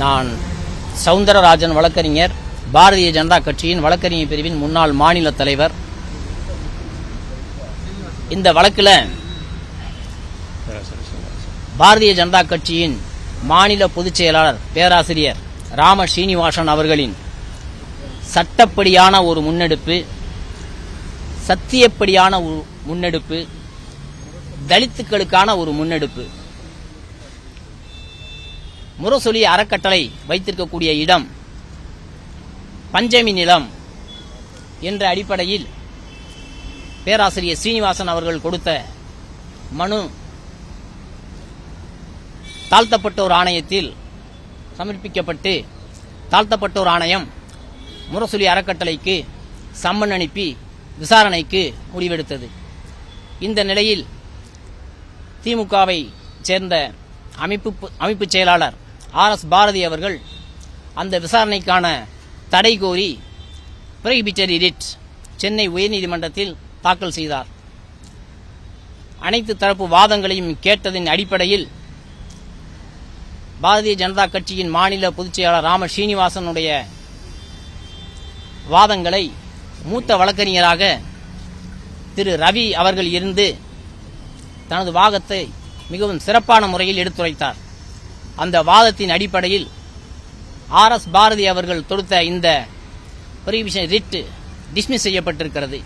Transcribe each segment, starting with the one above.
நான் சவுந்தரராஜன் வழக்கறிஞர், பாரதிய ஜனதா கட்சியின் வழக்கறிஞர் பிரிவின் முன்னாள் மாநில தலைவர். இந்த வழக்கில் பாரதிய ஜனதா கட்சியின் மாநில பொதுச் செயலாளர் பேராசிரியர் ராம ஸ்ரீனிவாசன் அவர்களின் சட்டப்படியான ஒரு முன்னெடுப்பு, சத்தியப்படியான ஒரு முன்னெடுப்பு, தலித்துக்களுக்கான ஒரு முன்னெடுப்பு, முரசொலி அறக்கட்டளை வைத்திருக்கக்கூடிய இடம் பஞ்சமி நிலம் என்ற அடிப்படையில் பேராசிரியர் ஸ்ரீனிவாசன் அவர்கள் கொடுத்த மனு தாழ்த்தப்பட்டோர் ஆணையத்தில் சமர்ப்பிக்கப்பட்டு, தாழ்த்தப்பட்டோர் ஆணையம் முரசொலி அறக்கட்டளைக்கு சம்மன் அனுப்பி விசாரணைக்கு முடிவெடுத்தது. இந்த நிலையில் திமுகவை சேர்ந்த அமைப்பு செயலாளர் ஆர்.எஸ். பாரதி அவர்கள் அந்த விசாரணைக்கான தடை கோரி ப்ரோஹிபிட்டரி ரிட் சென்னை உயர்நீதிமன்றத்தில் தாக்கல் செய்தார். அனைத்து தரப்பு வாதங்களையும் கேட்டதின் அடிப்படையில் பாரதிய ஜனதா கட்சியின் மாநில பொதுச் செயலாளர் ராம ஸ்ரீனிவாசனுடைய வாதங்களை மூத்த வழக்கறிஞராக திரு ரவி அவர்கள் இருந்து தனது வாதத்தை மிகவும் சிறப்பான முறையில் எடுத்துரைத்தார். அந்த வாதத்தின் அடிப்படையில் ஆர்.எஸ். பாரதி அவர்கள் தொடுத்த இந்த ப்ரோஹிபிஷன் ரிட் டிஸ்மிஸ் செய்யப்பட்டிருக்கிறது.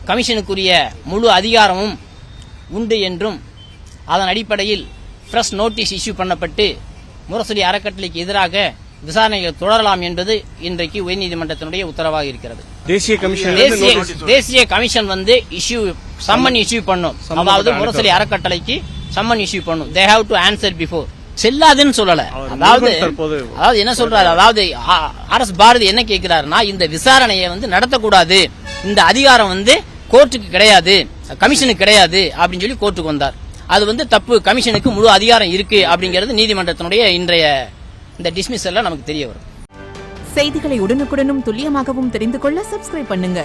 கமிஷனுக்குரிய முழு அதிகாரமும் உண்டு என்றும் அதன் அடிப்படையில் ஃப்ரெஷ் நோட்டீஸ் இஷ்யூ பண்ணப்பட்டு முரசொலி அறக்கட்டளைக்கு எதிராக விசாரணைகள் தொடரலாம் என்பது இன்றைக்கு உயர்நீதிமன்றத்தினுடைய உத்தரவாக இருக்கிறது. தேசிய கமிஷன் சம்மன் இஷ்யூ பண்ணும். அதாவது முரசொலி அறக்கட்டளைக்கு சம்மன் இஷ்யூ பண்ணும். They have to answer before. செல்லாதுன்னு சொல்லல. அதாவது என்ன சொல்றாரு, அதாவது ஆர்.எஸ். பாரதி என்ன கேட்கிறாருன்னா, இந்த விசாரணையை நடத்தக்கூடாது, இந்த அதிகாரம் கோர்ட்டுக்கு கிடையாது, கமிஷனுக்கு கிடையாது அப்படின்னு சொல்லி கோர்ட்டுக்கு வந்தார். அது தப்பு. கமிஷனுக்கு முழு அதிகாரம் இருக்கு அப்படிங்கிறது நீதிமன்றத்தினுடைய இன்றைய இந்த டிஸ்மிஸல்ல நமக்கு தெரிய வரும். செய்திகளை உடனுக்குடனும் துல்லியமாகவும் தெரிந்து கொள்ள சப்ஸ்கிரைப் பண்ணுங்க.